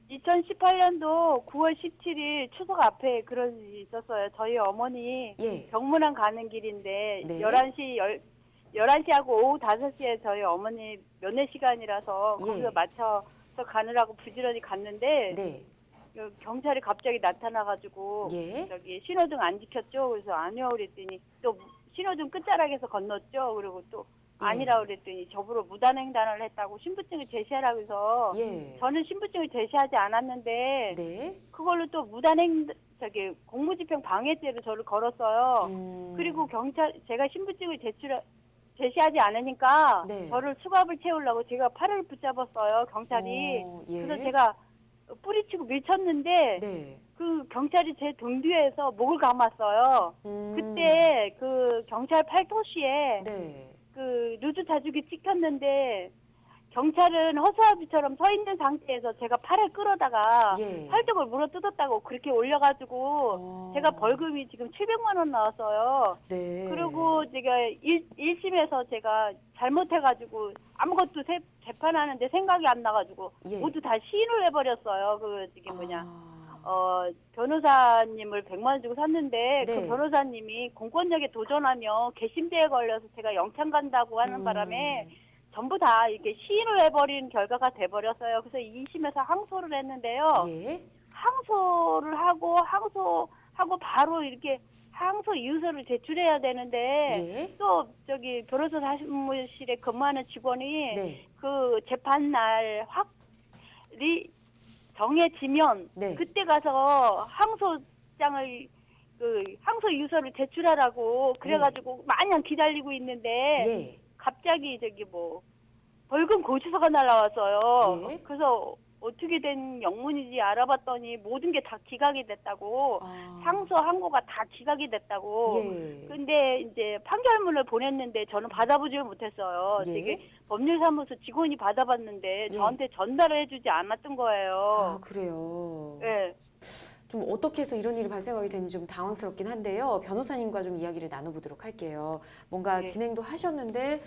2018년도 9월 17일 추석 앞에 그런 일이 있었어요. 저희 어머니 예. 병문안 가는 길인데 네. 11시하고 오후 5시에 저희 어머니 면회 시간이라서 거기서 예. 맞춰서 가느라고 부지런히 갔는데 네. 경찰이 갑자기 나타나가지고 예. 저기 신호등 안 지켰죠. 그래서 아니요 그랬더니 또 신호등 끝자락에서 건넜죠. 그리고 또 예. 아니라 그랬더니 저보러 무단횡단을 했다고 신분증을 제시하라고 해서 예. 저는 신분증을 제시하지 않았는데 네. 그걸로 또 저기 공무집행 방해죄로 저를 걸었어요. 그리고 제가 신분증을 제시하지 않으니까 네. 저를 수갑을 채우려고 제가 팔을 붙잡았어요, 경찰이. 예. 그래서 제가 뿌리치고 밀쳤는데 네. 그 경찰이 제 등 뒤에서 목을 감았어요. 그때 그 경찰 팔토시에 네. 그 루즈 자죽이 찍혔는데 경찰은 허수아비처럼 서 있는 상태에서 제가 팔을 끌어다가 예. 팔뚝을 물어뜯었다고 그렇게 올려가지고 제가 벌금이 지금 700만 원 나왔어요. 네. 그리고 제가 1심에서 제가 잘못해가지고 아무것도 재판하는데 생각이 안 나가지고 예. 모두 다 시인을 해버렸어요. 변호사님을 100만 원 주고 샀는데 네. 그 변호사님이 공권력에 도전하며 괘씸죄에 걸려서 제가 영창 간다고 하는 바람에 전부 다 이렇게 시인을 해버린 결과가 돼버렸어요. 그래서 2심에서 항소를 했는데요. 예. 항소를 하고 바로 이렇게 항소 이유서를 제출해야 되는데 예. 또 저기 변호사 사무실에 근무하는 직원이 네. 그 재판날 확이 정해지면 네. 그때 가서 항소장을 항소 이유서를 제출하라고 그래가지고 마냥 기다리고 있는데 예. 갑자기 벌금 고지서가 날라왔어요. 예. 그래서 어떻게 된 영문인지 알아봤더니 모든 게 다 기각이 됐다고 상소 항고가 다 기각이 됐다고. 예. 근데 이제 판결문을 보냈는데 저는 받아보지를 못했어요. 예. 되게 법률사무소 직원이 받아봤는데 예. 저한테 전달을 해주지 않았던 거예요. 아, 그래요. 네. 좀 어떻게 해서 이런 일이 발생하게 됐는지 좀 당황스럽긴 한데요. 변호사님과 좀 이야기를 나눠보도록 할게요. 뭔가 네. 진행도 하셨는데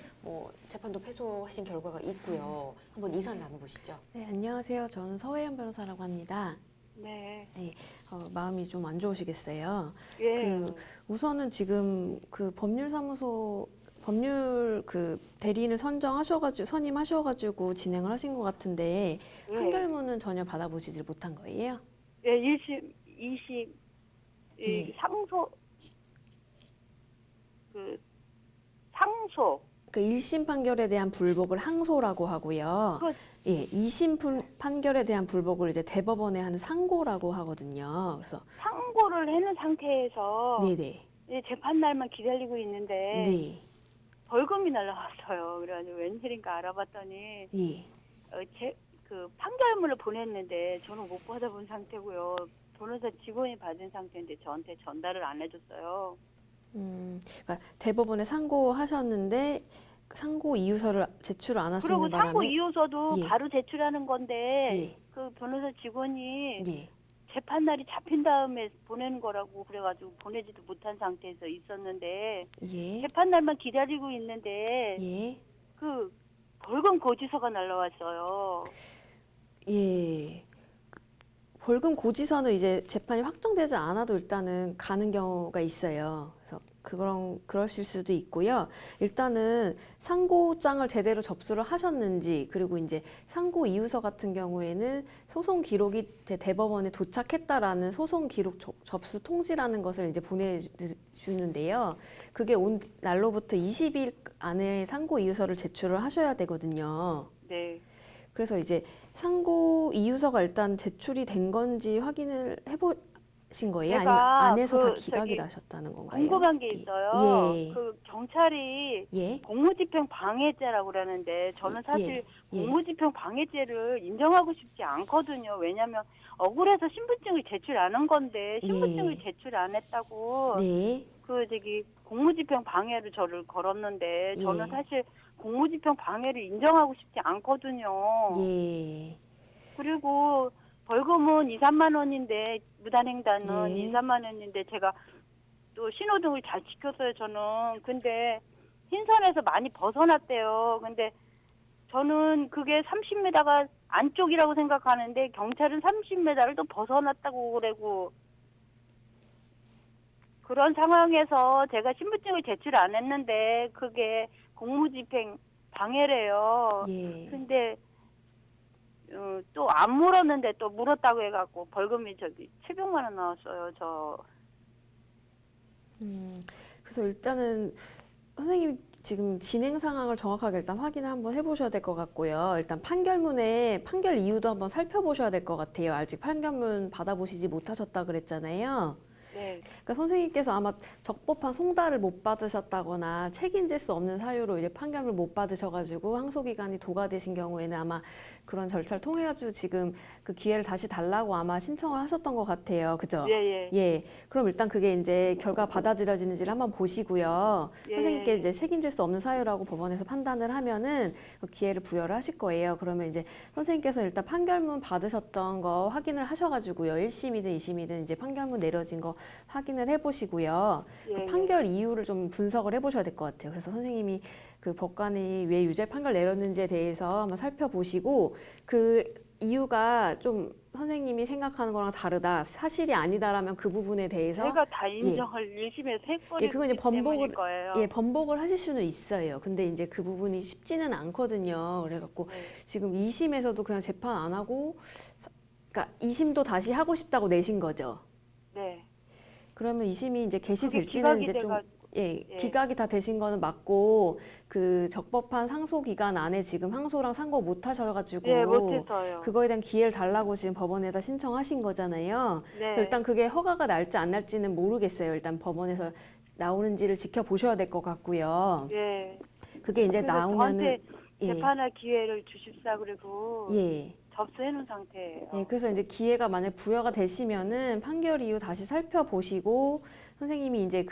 재판도 패소하신 결과가 있고요. 한번 인사를 나눠보시죠. 네, 안녕하세요. 저는 서혜연 변호사라고 합니다. 네. 마음이 좀 안 좋으시겠어요. 예. 우선은 지금 그 법률 대리인을 선임하셔가지고 진행을 하신 것 같은데 예. 판결문은 전혀 받아보시지 못한 거예요? 예, 1심, 2심, 예. 상소, 그 1심 판결에 대한 불복을 항소라고 하고요. 예, 2심 판결에 대한 불복을 이제 대법원에 하는 상고라고 하거든요. 그래서 상고를 해놓은 상태에서 네네. 이제 재판날만 기다리고 있는데 네. 벌금이 날라왔어요. 그래가지고 웬일인가 알아봤더니 예. 그 판결문을 보냈는데 저는 못 받아본 상태고요. 변호사 직원이 받은 상태인데 저한테 전달을 안 해줬어요. 그러니까 대법원에 상고하셨는데 상고 이유서를 제출을 안 하시는 그리고 바람에 상고 이유서도 예. 바로 제출하는 건데 예. 그 변호사 직원이 예. 재판날이 잡힌 다음에 보내는 거라고 그래가지고 보내지도 못한 상태에서 있었는데 예. 재판날만 기다리고 있는데 예. 그 벌금 고지서가 날라왔어요. 예. 벌금 고지서는 이제 재판이 확정되지 않아도 일단은 가는 경우가 있어요. 그래서 그러실 수도 있고요. 일단은 상고장을 제대로 접수를 하셨는지, 그리고 이제 상고 이유서 같은 경우에는 소송 기록이 대법원에 도착했다라는 소송 기록 접수 통지라는 것을 이제 보내주는데요. 그게 온 날로부터 20일 안에 상고 이유서를 제출을 하셔야 되거든요. 네. 그래서 이제 상고 이유서가 일단 제출이 된 건지 확인을 해보신 거예요? 아니면 안에서 다 기각이 나셨다는 건가요? 궁금한 게 있어요. 예. 그 경찰이 예. 공무집행 방해죄라고 그러는데 저는 사실 공무집행 방해죄를 인정하고 싶지 않거든요. 왜냐하면 억울해서 신분증을 제출 안 한 건데 신분증을 제출 안 했다고 네. 공무집행 방해를 저를 걸었는데 저는 사실 공무집행 방해를 인정하고 싶지 않거든요. 예. 그리고 벌금은 2, 3만 원인데 무단횡단은 네. 2, 3만 원인데 제가 또 신호등을 잘 지켰어요, 저는. 근데 흰선에서 많이 벗어났대요. 근데 저는 그게 30m가 안쪽이라고 생각하는데 경찰은 30m를 또 벗어났다고 그러고 그런 상황에서 제가 신분증을 제출 안 했는데 그게 공무집행 방해래요. 예. 근데 또 안 물었는데 또 물었다고 해갖고 벌금이 저기 700만 원 나왔어요. 저 그래서 일단은 선생님 지금 진행 상황을 정확하게 일단 확인을 한번 해보셔야 될 것 같고요. 일단 판결문에 판결 이유도 한번 살펴보셔야 될 것 같아요. 아직 판결문 받아보시지 못하셨다 그랬잖아요. 네. 그러니까 선생님께서 아마 적법한 송달을 못 받으셨다거나 책임질 수 없는 사유로 이제 판결을 못 받으셔가지고 항소기간이 도가되신 경우에는 아마 그런 절차를 통해가지고 지금 그 기회를 다시 달라고 아마 신청을 하셨던 것 같아요. 그죠? 예, 예. 예. 그럼 일단 그게 이제 결과 받아들여지는지를 한번 보시고요. 예. 선생님께 이제 책임질 수 없는 사유라고 법원에서 판단을 하면은 그 기회를 부여를 하실 거예요. 그러면 이제 선생님께서 일단 판결문 받으셨던 거 확인을 하셔가지고요. 1심이든 2심이든 이제 판결문 내려진 거 확인을 해보시고요. 예, 그 판결 이유를 좀 분석을 해보셔야 될 것 같아요. 그래서 선생님이 그 법관이 왜 유죄 판결 내렸는지에 대해서 한번 살펴보시고 그 이유가 좀 선생님이 생각하는 거랑 다르다, 사실이 아니다라면 그 부분에 대해서 제가 다 인정을 1심에서 했거든요. 예, 그건 이제 번복을 거예요. 예, 번복을 하실 수는 있어요. 근데 이제 그 부분이 쉽지는 않거든요. 그래갖고 네. 지금 2심에서도 그냥 재판 안 하고, 그러니까 2심도 다시 하고 싶다고 내신 거죠. 네. 그러면 2심이 이제 그게 개시될지는 기각이 이제 좀 돼가- 예, 예. 기각이 다 되신 거는 맞고 그 적법한 상소 기간 안에 지금 항소랑 상고 못 하셔가지고 네, 못해서요. 그거에 대한 기회를 달라고 지금 법원에다 신청하신 거잖아요. 네. 그래서 일단 그게 허가가 날지 안 날지는 모르겠어요. 일단 법원에서 나오는지를 지켜보셔야 될 것 같고요. 예. 그게 이제 그래서 나오면은 저한테 예, 재판할 기회를 주십사 그리고 예. 접수해놓은 상태예요. 예, 그래서 이제 기회가 만약 부여가 되시면은 판결 이후 다시 살펴보시고 선생님이 이제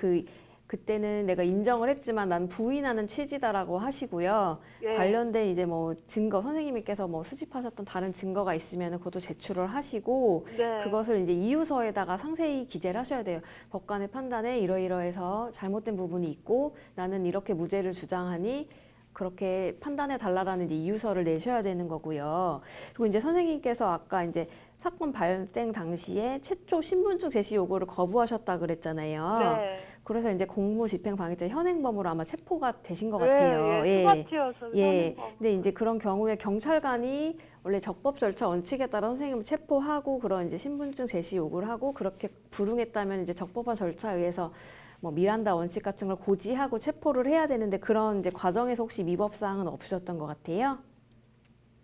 그때는 내가 인정을 했지만 난 부인하는 취지다라고 하시고요. 예. 관련된 이제 뭐 증거, 선생님께서 뭐 수집하셨던 다른 증거가 있으면은 그것도 제출을 하시고 네. 그것을 이제 이유서에다가 상세히 기재를 하셔야 돼요. 법관의 판단에 이러이러해서 잘못된 부분이 있고 나는 이렇게 무죄를 주장하니 그렇게 판단해 달라라는 이제 이유서를 내셔야 되는 거고요. 그리고 이제 선생님께서 아까 이제 사건 발생 당시에 최초 신분증 제시 요구를 거부하셨다 그랬잖아요. 네. 그래서 이제 공무집행방해죄 현행범으로 아마 체포가 되신 것 같아요. 예. 수갑튀어서 예. 근데 이제 그런 경우에 경찰관이 원래 적법 절차 원칙에 따라 선생님을 체포하고 그런 이제 신분증 제시 요구를 하고 그렇게 불응했다면 이제 적법한 절차에 의해서 뭐 미란다 원칙 같은 걸 고지하고 체포를 해야 되는데 그런 이제 과정에서 혹시 위법 사항은 없으셨던 것 같아요?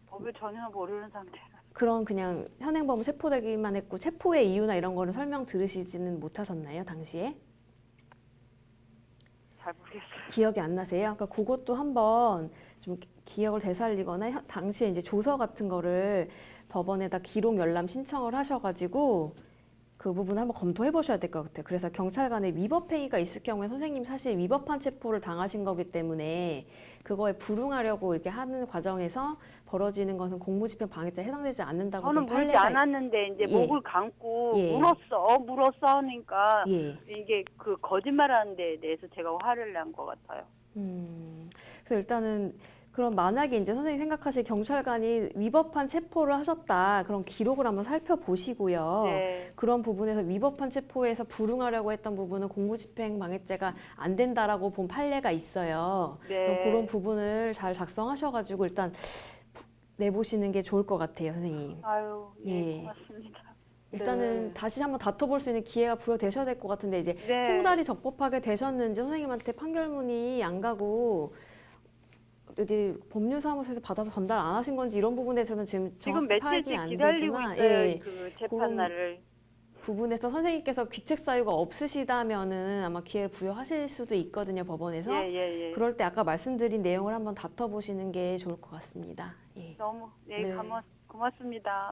법을 전혀 모르는 상태라 그런 그냥 현행범 체포되기만 했고 체포의 이유나 이런 거는 설명 들으시지는 못하셨나요, 당시에? 잘 모르겠어요. 기억이 안 나세요? 그러니까 그것도 한번 좀 기억을 되살리거나 당시에 이제 조서 같은 거를 법원에다 기록 열람 신청을 하셔가지고 그 부분 한번 검토해 보셔야 될 것 같아요. 그래서 경찰관의 위법 행위가 있을 경우에 선생님 사실 위법한 체포를 당하신 거기 때문에 그거에 불응하려고 이렇게 하는 과정에서 벌어지는 것은 공무집행 방해죄에 해당되지 않는다고 저는 본 물지 판례가 않았는데 이제 예. 목을 감고 예. 물었어 하니까 예. 이게 그 거짓말하는 데 대해서 제가 화를 낸 것 같아요. 그래서 일단은 그럼 만약에 이제 선생님 생각하실 경찰관이 위법한 체포를 하셨다 그런 기록을 한번 살펴보시고요. 네. 그런 부분에서 위법한 체포에서 불응하려고 했던 부분은 공무집행방해죄가 안 된다라고 본 판례가 있어요. 그럼 네. 그런 부분을 잘 작성하셔가지고 일단 내보시는 게 좋을 것 같아요, 선생님. 아유, 예, 예. 고맙습니다. 일단은 네. 다시 한번 다퉈볼 수 있는 기회가 부여되셔야 될 것 같은데 이제 네. 송달이 적법하게 되셨는지 선생님한테 판결문이 안 가고 어디 법률사무소에서 받아서 전달 안 하신 건지 이런 부분에 대해서는 지금 지금 정확히 파악이 며칠째 안 기다리고 되지만 있어요. 예, 그 재판 날을. 부분에서 선생님께서 귀책 사유가 없으시다면은 아마 기회를 부여하실 수도 있거든요, 법원에서. 예. 그럴 때 아까 말씀드린 내용을 한번 다퉈보시는 게 좋을 것 같습니다. 예. 너무 네. 고맙습니다.